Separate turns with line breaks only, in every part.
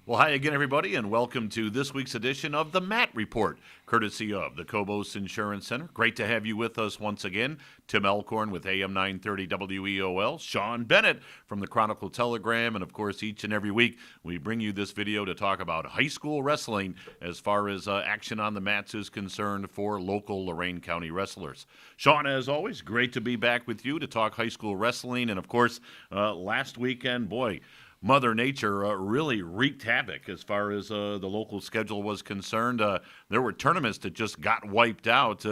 Well, hi again, everybody, and welcome to this week's edition of the Matt Report, courtesy of the Cobos Insurance Center. Great to have you with us once again. Tim Elkhorn with AM 930 WEOL, Sean Bennett from the Chronicle Telegram, and of course, each and every week we bring you this video to talk about high school wrestling as far as action on the mats is concerned for local Lorain County wrestlers. Sean, as always, great to be back with you to talk high school wrestling, and of course, last weekend, boy, Mother Nature really wreaked havoc as far as the local schedule was concerned. There were tournaments that just got wiped out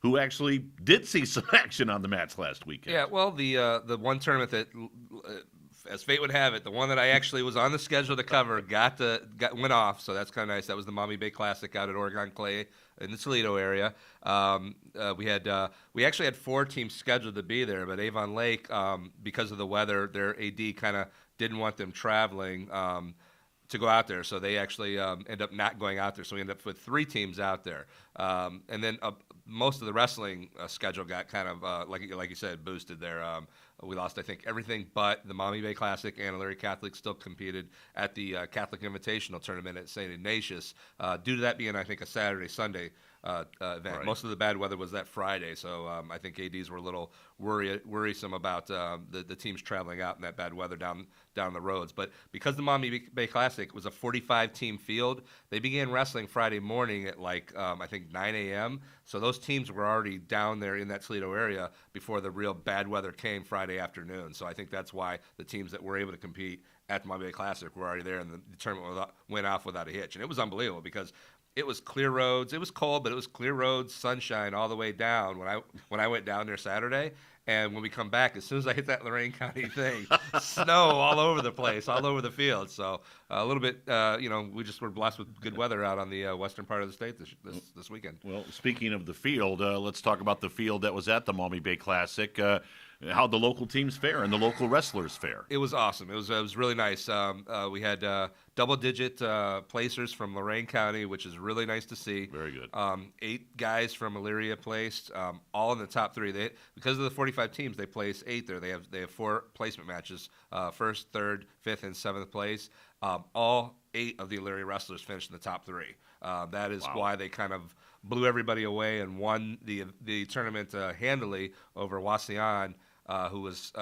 who actually did see some action on the mats last weekend.
Yeah, well, the one tournament that, as fate would have it, the one that I actually was on the schedule to cover went off, so that's kind of nice. That was the Mommy Bay Classic out at Oregon Clay in the Toledo area. We actually had 4 teams scheduled to be there, but Avon Lake, because of the weather, their AD kind of didn't want them traveling to go out there, so they actually end up not going out there. So we end up with 3 teams out there, and then most of the wrestling schedule got kind of like you said, boosted there. We lost, I think, everything but the Mommy Bay Classic, and Elyria Catholic still competed at the Catholic Invitational Tournament at St. Ignatius, due to that being, I think, a Saturday-Sunday event.
Right.
Most of the bad weather was that Friday, so I think ADs were a little worrisome about the teams traveling out in that bad weather down the roads. But because the Mommy Bay Classic was a 45-team field, they began wrestling Friday morning at I think 9 a.m. So those teams were already down there in that Toledo area before the real bad weather came Friday afternoon. So I think that's why the teams that were able to compete at the Mommy Bay Classic were already there, and the tournament went off without a hitch. And it was unbelievable because it was clear roads. It was cold, but it was clear roads, sunshine all the way down when I went down there Saturday. And when we come back, as soon as I hit that Lorain County thing, snow all over the place, all over the field. So a little bit, we just were blessed with good weather out on the western part of the state this weekend.
Well, speaking of the field, let's talk about the field that was at the Mommy Bay Classic. How the local teams fare and the local wrestlers fare.
It was awesome. It was really nice. We had double-digit placers from Lorain County, which is really nice to see.
Very good.
8 guys from Elyria placed, all in the top 3. Because of the 45 teams, they place 8 there. They have 4 placement matches: first, third, fifth, and 7th place. All 8 of the Elyria wrestlers finished in the top 3. That is why they kind of blew everybody away and won the tournament handily over Wauseon, who was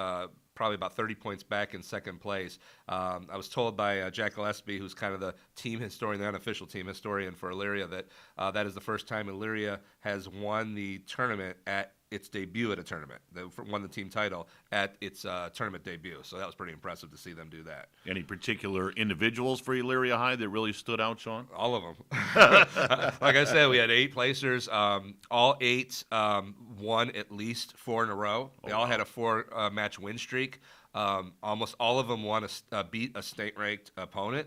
probably about 30 points back in second place. I was told by Jack Gillespie, who's kind of the team historian, the unofficial team historian for Elyria, that that is the first time Elyria has won the tournament at its debut at a tournament. They won the team title at its tournament debut. So that was pretty impressive to see them do that.
Any particular individuals for Elyria High that really stood out, Sean?
All of them. Like I said, we had 8 placers. All 8 won at least 4 in a row. They all had a 4-match win streak. Almost all of them beat a state-ranked opponent.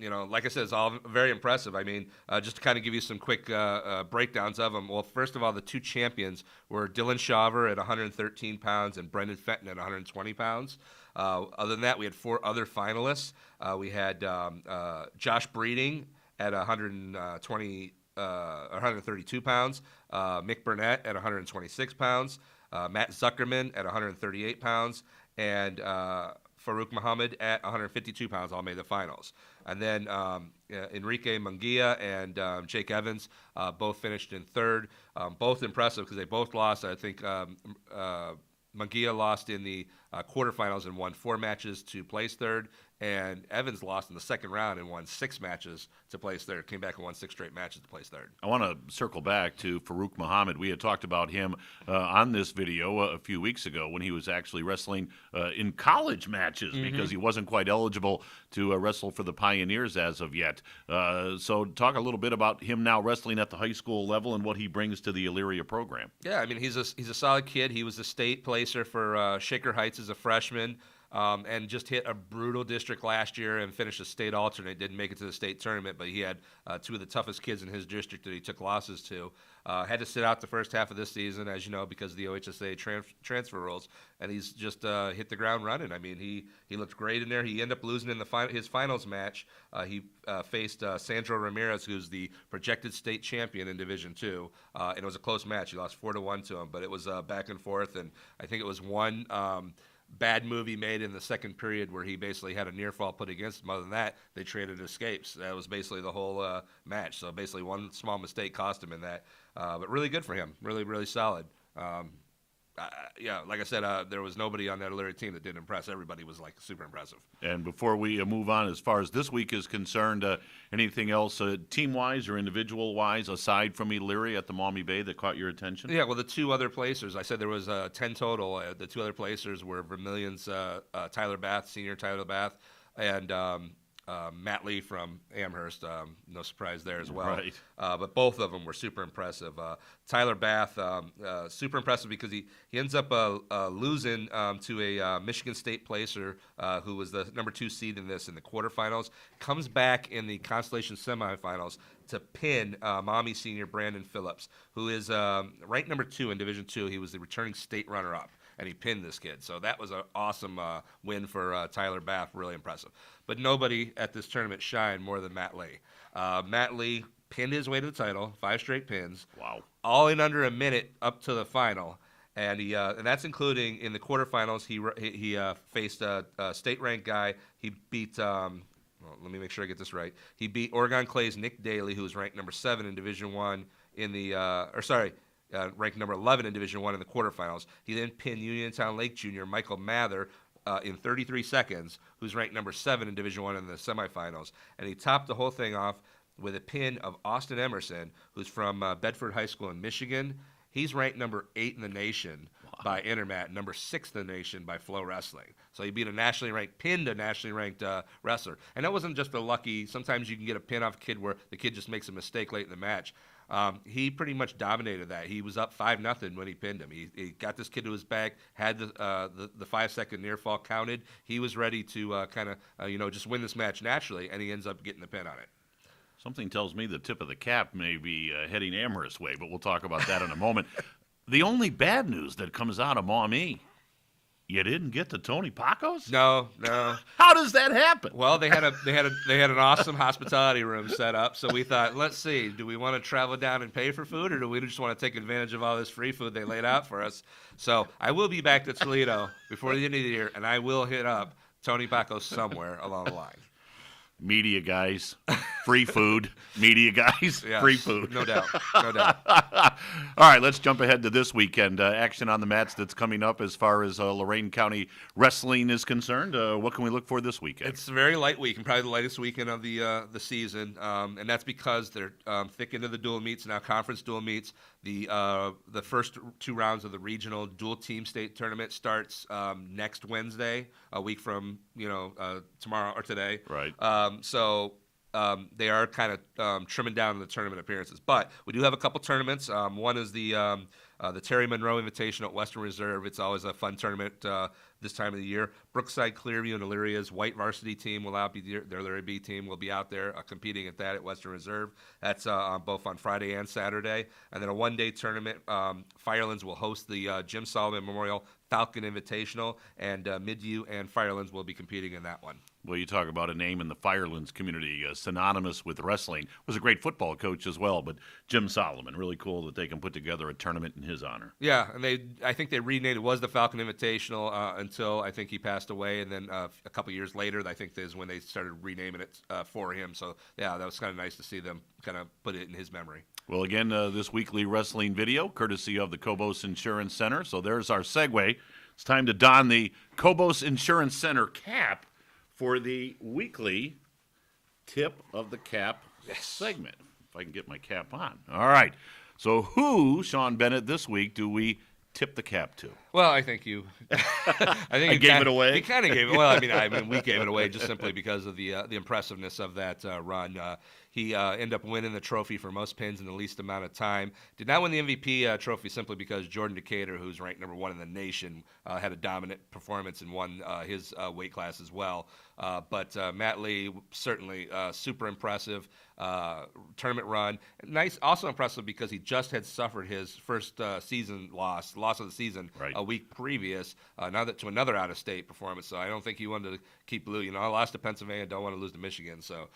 Like I said, it's all very impressive. I mean, just to kind of give you some quick breakdowns of them. Well, first of all, the 2 champions were Dylan Shaver at 113 pounds and Brendan Fenton at 120 pounds. Other than that, we had 4 other finalists. We had Josh Breeding at 132 pounds, Mick Burnett at 126 pounds, Matt Zuckerman at 138 pounds, and Farouk Muhammad at 152 pounds all made the finals. And then Enrique Munguia and Jake Evans both finished in third. Both impressive because they both lost. I think Munguia lost in the quarterfinals and won 4 matches to place third. And Evans lost in the second round and won 6 matches to place third. Came back and won 6 straight matches to place third.
I want to circle back to Farouk Muhammad. We had talked about him on this video a few weeks ago when he was actually wrestling in college matches because he wasn't quite eligible to wrestle for the Pioneers as of yet. So talk a little bit about him now wrestling at the high school level and what he brings to the Elyria program.
Yeah, I mean, he's a solid kid. He was a state placer for Shaker Heights as a freshman. And just hit a brutal district last year and finished a state alternate. Didn't make it to the state tournament, but he had 2 of the toughest kids in his district that he took losses to. Had to sit out the first half of this season, as you know, because of the OHSA transfer rules, and he's just hit the ground running. I mean, he looked great in there. He ended up losing in his finals match. He faced Sandro Ramirez, who's the projected state champion in Division II, and it was a close match. He lost 4-1 to him, but it was back and forth, and I think it was one bad move he made in the second period where he basically had a near fall put against him. Other than that, they traded escapes. That was basically the whole match. So basically one small mistake cost him in that. But really good for him. Really, really solid. Yeah, like I said, there was nobody on that Elyria team that didn't impress. Everybody was like super impressive.
And before we move on, as far as this week is concerned, anything else team-wise or individual-wise aside from Elyria at the Maumee Bay that caught your attention?
Yeah, well, the two other placers, I said there was 10 total. The two other placers were Vermilion's Tyler Bath, senior Tyler Bath, and Matt Lee from Amherst. No surprise there as well.
Right.
But both of them were super impressive. Tyler Bath, super impressive because he ends up losing to a Michigan State placer who was the number 2 seed in the quarterfinals. Comes back in the Constellation semifinals to pin Maumee senior Brandon Phillips, who is ranked number 2 in Division II. He was the returning state runner-up, and he pinned this kid. So that was an awesome win for Tyler Bath. Really impressive. But nobody at this tournament shined more than Matt Lee. Matt Lee pinned his way to the title, 5 straight pins.
Wow.
All in under a minute up to the final. And and that's including in the quarterfinals, he faced a state-ranked guy. He beat, well, let me make sure I get this right. He beat Oregon Clay's Nick Daly, who was ranked number 7 in Division I in the, ranked number 11 in Division I in the quarterfinals. He then pinned Uniontown Lake Junior Michael Mather in 33 seconds, who's ranked number 7 in Division I in the semifinals. And he topped the whole thing off with a pin of Austin Emerson, who's from Bedford High School in Michigan. He's ranked number 8 in the nation by Intermat, number 6 in the nation by Flow Wrestling. So he beat pinned a nationally ranked wrestler. And that wasn't just a lucky, sometimes you can get a pin off a kid where the kid just makes a mistake late in the match. He pretty much dominated that. He was up 5-0 when he pinned him. He got this kid to his back, had the 5-second near fall counted. He was ready to just win this match naturally, and he ends up getting the pin on it.
Something tells me the tip of the cap may be heading Amherst way, but we'll talk about that in a moment. The only bad news that comes out of Maumee, you didn't get to Tony Pacos?
No.
How does that happen?
Well, they had an awesome hospitality room set up, so we thought, let's see, do we want to travel down and pay for food, or do we just want to take advantage of all this free food they laid out for us? So I will be back to Toledo before the end of the year, and I will hit up Tony Pacos somewhere along the line.
Media guys, free food. Media guys,
Yes,
free food.
No doubt.
All right, let's jump ahead to this weekend. Action on the mats that's coming up as far as Lorain County wrestling is concerned. What can we look for this weekend?
It's a very light weekend, probably the lightest weekend of the season, and that's because they're thick into the dual meets now, conference dual meets. The first 2 rounds of the regional dual team state tournament starts next Wednesday, a week from tomorrow or today.
Right.
So they are kind of trimming down the tournament appearances, but we do have a couple tournaments. One is the Terry Monroe Invitational at Western Reserve. It's always a fun tournament this time of the year. Brookside, Clearview, and Illyria's white varsity team will out be their Elyria B team will be out there competing at that at Western Reserve. That's both on Friday and Saturday. And then a one-day tournament. Firelands will host the Jim Solomon Memorial Falcon Invitational, and Midview and Firelands will be competing in that one.
Well, you talk about a name in the Firelands community synonymous with wrestling. Was a great football coach as well, but Jim Solomon, really cool that they can put together a tournament in his honor.
Yeah, and I think they renamed it was the Falcon Invitational until I think he passed away, and then a couple years later, I think is when they started renaming it for him. So yeah, that was kind of nice to see them kind of put it in his memory.
Well, again, this weekly wrestling video, courtesy of the Cobos Insurance Center. So there's our segue. It's time to don the Cobos Insurance Center cap for the weekly tip of the cap segment. If I can get my cap on. All right. So who, Sean Bennett, this week do we tip the cap to?
Well, I think you. I
gave it away.
You kind of gave it. Well, I mean, we gave it away just simply because of the impressiveness of that run. He ended up winning the trophy for most pins in the least amount of time. Did not win the MVP trophy simply because Jordan Decatur, who's ranked number 1 in the nation, had a dominant performance and won his weight class as well. But Matt Lee, certainly super impressive tournament run. Nice, also impressive because he just had suffered his first season loss of the season a week previous, to another out-of-state performance. So I don't think he wanted to keep losing. I lost to Pennsylvania, don't want to lose to Michigan. So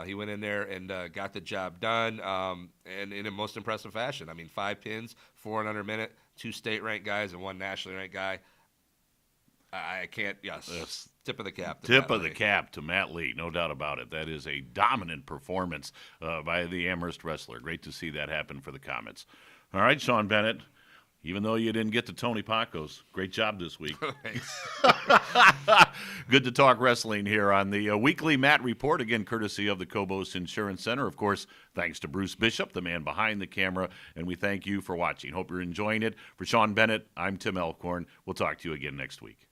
he went in there and got the job done, and in a most impressive fashion. I mean, 5 pins, 4 in under a minute, 2 state-ranked guys and 1 nationally ranked guy. I can't. Yes.
Yes.
Tip of the cap.
Tip of the cap to Matt Lee, no doubt about it. That is a dominant performance by the Amherst wrestler. Great to see that happen for the Comets. All right, Sean Bennett, even though you didn't get to Tony Pacos, great job this week.
Thanks.
Good to talk wrestling here on the weekly Matt Report, again, courtesy of the Cobos Insurance Center. Of course, thanks to Bruce Bishop, the man behind the camera, and we thank you for watching. Hope you're enjoying it. For Sean Bennett, I'm Tim Elkhorn. We'll talk to you again next week.